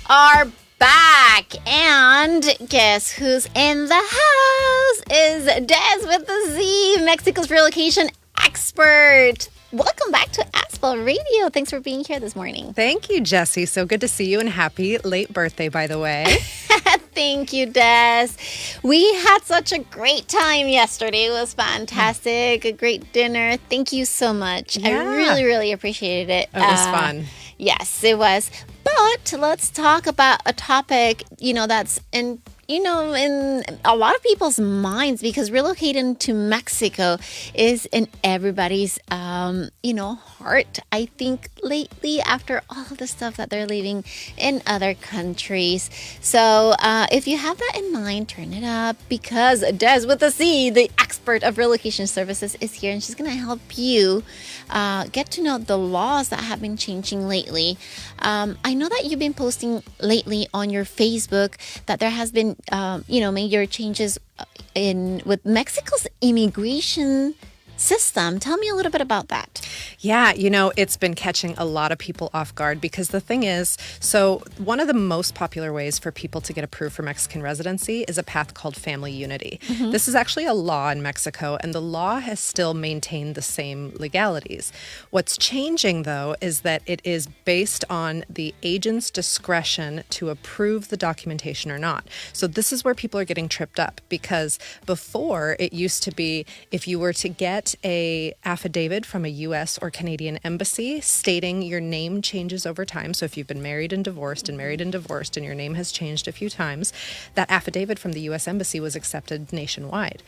are back, and guess who's in the house? Is Des with the Z, Mexico's relocation expert. Welcome back to Asphalt Radio. Thanks for being here this morning. Thank you, Jessy. So good to see you, and happy late birthday, by the way. Thank you, Des. We had such a great time yesterday. It was fantastic. A great dinner. Thank you so much. Yeah. I really, really appreciated it. It was fun. Yes, it was. But let's talk about a topic, that's in a lot of people's minds, because relocating to Mexico is in everybody's, heart. I think lately, after all of the stuff that they're leaving in other countries. So if you have that in mind, turn it up, because Des with the C, the expert of relocation services, is here, and she's going to help you get to know the laws that have been changing lately. I know that you've been posting lately on your Facebook that there has been, major changes with Mexico's immigration system. Tell me a little bit about that. Yeah, it's been catching a lot of people off guard, because the thing is, so one of the most popular ways for people to get approved for Mexican residency is a path called family unity. Mm-hmm. This is actually a law in Mexico, and the law has still maintained the same legalities. What's changing, though, is that it is based on the agent's discretion to approve the documentation or not. So this is where people are getting tripped up, because before it used to be, if you were to get a affidavit from a U.S. or Canadian embassy stating your name changes over time. So if you've been married and divorced and married and divorced and your name has changed a few times, that affidavit from the U.S. embassy was accepted nationwide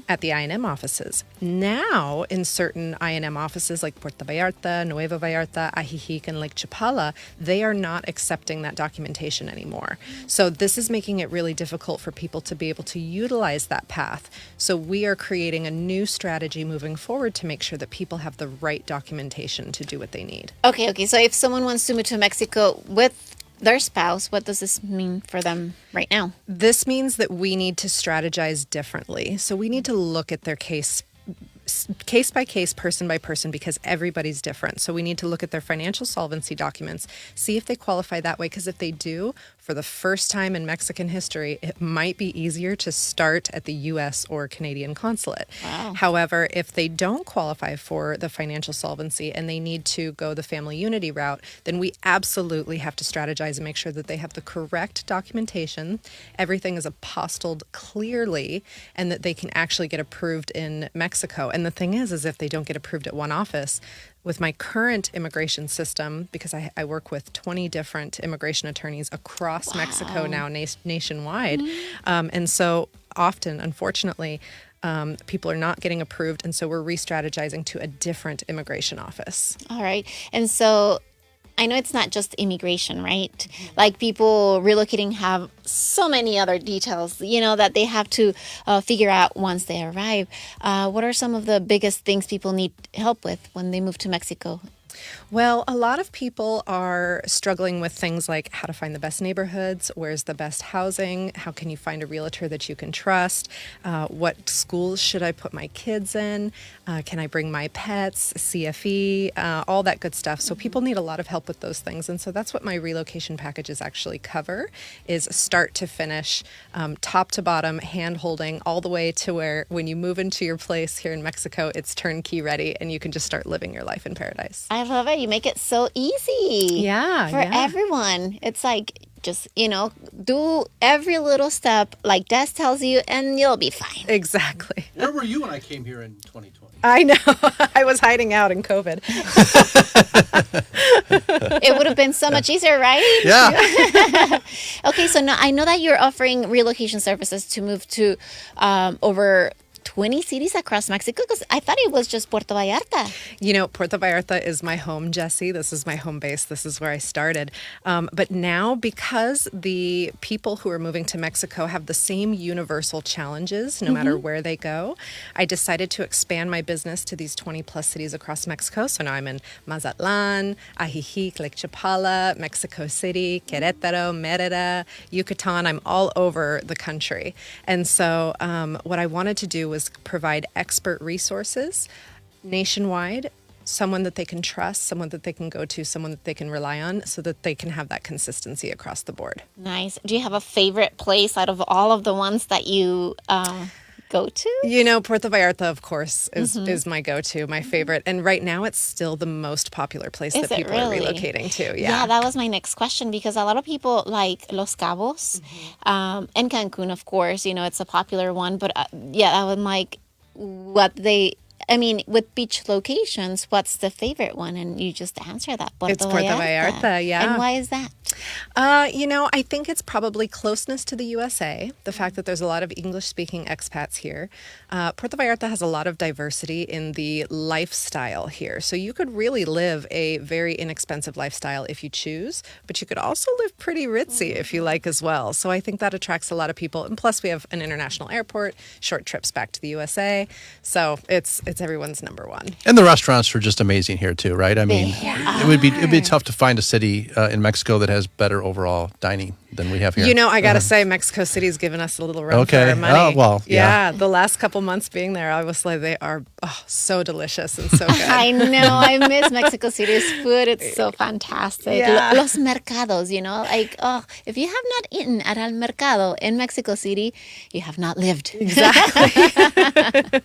at the I&M offices. Now, in certain I&M offices like Puerto Vallarta, Nuevo Vallarta, Ajijic, and Lake Chapala, they are not accepting that documentation anymore. So this is making it really difficult for people to be able to utilize that path. So we are creating a new strategy moving forward to make sure that people have the right documentation to do what they need. Okay. So if someone wants to move to Mexico with their spouse, what does this mean for them right now? This means that we need to strategize differently. So we need to look at their case by case, person by person, because everybody's different. So we need to look at their financial solvency documents, see if they qualify that way, because if they do, for the first time in Mexican history, it might be easier to start at the U.S. or Canadian consulate. Wow. However, if they don't qualify for the financial solvency and they need to go the family unity route, then we absolutely have to strategize and make sure that they have the correct documentation, everything is apostilled clearly, and that they can actually get approved in Mexico. And the thing is if they don't get approved at one office, with my current immigration system, because I work with 20 different immigration attorneys across Mexico now, nationwide. And so often, unfortunately, people are not getting approved. And so we're re-strategizing to a different immigration office. All right. And so I know it's not just immigration, right? Like, people relocating have so many other details, that they have to figure out once they arrive. What are some of the biggest things people need help with when they move to Mexico? Well, a lot of people are struggling with things like how to find the best neighborhoods, where's the best housing, how can you find a realtor that you can trust, what schools should I put my kids in, can I bring my pets, CFE, all that good stuff. So people need a lot of help with those things. And so that's what my relocation packages actually cover, is start to finish, top to bottom, hand-holding, all the way to where when you move into your place here in Mexico, it's turnkey ready and you can just start living your life in paradise. I love it. You make it so easy. For everyone. It's like, just, do every little step like Des tells you, and you'll be fine. Exactly. Where were you when I came here in 2020? I know. I was hiding out in COVID. It would have been so much easier, right? Yeah. Okay, so now I know that you're offering relocation services to move to over 20 cities across Mexico, because I thought it was just Puerto Vallarta. Puerto Vallarta is my home, Jessy. This is my home base. This is where I started. But now, because the people who are moving to Mexico have the same universal challenges, no matter where they go, I decided to expand my business to these 20 plus cities across Mexico. So now I'm in Mazatlan, Ajijic, Lake Chapala, Mexico City, Querétaro, Mérida, Yucatan. I'm all over the country. And so what I wanted to do was provide expert resources nationwide someone that they can trust, someone that they can go to, someone that they can rely on so that they can have that consistency across the board. Nice. Do you have a favorite place out of all of the ones that you go to? You know, Puerto Vallarta, of course, is my go-to, my favorite. And right now, it's still the most popular place that people are relocating to. Yeah, that was my next question, because a lot of people like Los Cabos and Cancun, of course. You know, it's a popular one. But I would like with beach locations, what's the favorite one? And you just answer that. It's Puerto Vallarta, yeah. And why is that? I think it's probably closeness to the USA, the fact that there's a lot of English-speaking expats here. Puerto Vallarta has a lot of diversity in the lifestyle here. So you could really live a very inexpensive lifestyle if you choose, but you could also live pretty ritzy if you like as well. So I think that attracts a lot of people. And plus, we have an international airport, short trips back to the USA. So it's everyone's number one. And the restaurants are just amazing here too, right? I mean, it'd be tough to find a city in Mexico that has better overall dining than we have here. You know, I got to say, Mexico City's given us a little run for our money. Oh, well, yeah. The last couple months being there, I was like, they are so delicious and so good. I know. I miss Mexico City's food. It's so fantastic. Yeah. Los mercados, if you have not eaten at El Mercado in Mexico City, you have not lived. Exactly.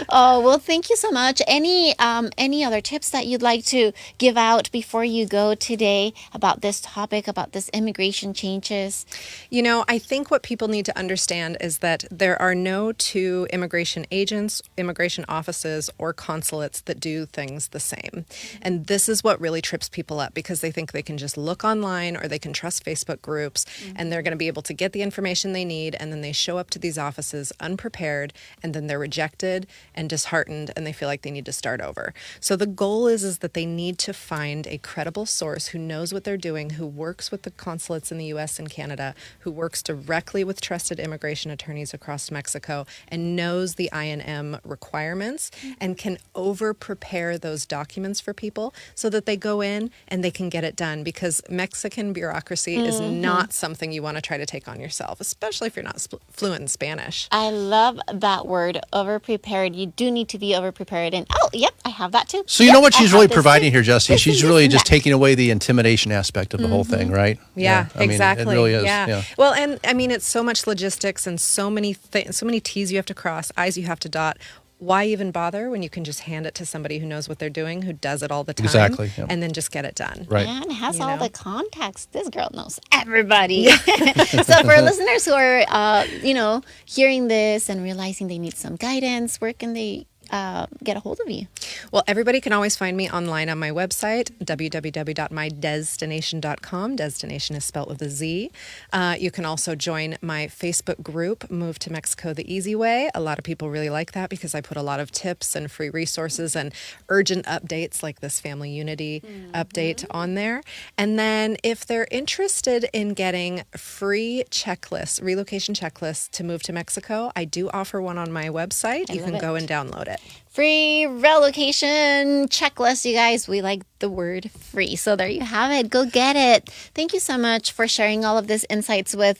Oh, well, thank you so much. Any other tips that you'd like to give out before you go today about this topic, about this immigration changes? You know, I think what people need to understand is that there are no two immigration agents, immigration offices, or consulates that do things the same. And this is what really trips people up, because they think they can just look online or they can trust Facebook groups and they're going to be able to get the information they need, and then they show up to these offices unprepared, and then they're rejected and disheartened, and they feel like they need to start over. So the goal is that they need to find a credible source who knows what they're doing, who works with the consulates in the US and Canada, who works directly with trusted immigration attorneys across Mexico, and knows the I&M requirements and can over-prepare those documents for people so that they go in and they can get it done, because Mexican bureaucracy is not something you want to try to take on yourself, especially if you're not fluent in Spanish. I love that word, over-prepared. You do need to be over-prepared. And, I have that too. So you know what she's really providing here, Jessy? She's really just taking away the intimidation aspect of the whole thing, right? Yeah, exactly. It really is. Yeah. Well, and I mean, it's so much logistics and so many T's you have to cross, I's you have to dot. Why even bother when you can just hand it to somebody who knows what they're doing, who does it all the time, exactly, and then just get it done. Right. And has all the contacts. This girl knows everybody. So for listeners who are, hearing this and realizing they need some guidance, where can they get a hold of you? Well, everybody can always find me online on my website, www.mydestination.com. Destination is spelled with a Z. You can also join my Facebook group, Move to Mexico the Easy Way. A lot of people really like that because I put a lot of tips and free resources and urgent updates like this family unity update on there. And then if they're interested in getting free checklists, relocation checklists to move to Mexico, I do offer one on my website. You can go and download it. Free relocation checklist, you guys. We like the word free. So there you have it. Go get it. Thank you so much for sharing all of this insights with,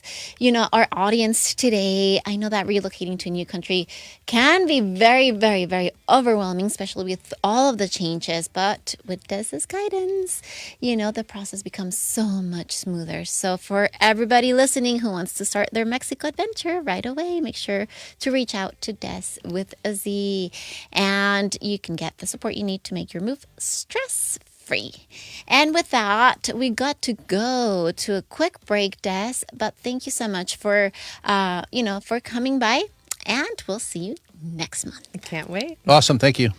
our audience today. I know that relocating to a new country can be very, very, very overwhelming, especially with all of the changes. But with Des's guidance, the process becomes so much smoother. So for everybody listening who wants to start their Mexico adventure right away, make sure to reach out to Des with a Z. And you can get the support you need to make your move stress-free. And with that, we got to go to a quick break, Des. But thank you so much for, for coming by. And we'll see you next month. I can't wait. Awesome. Thank you.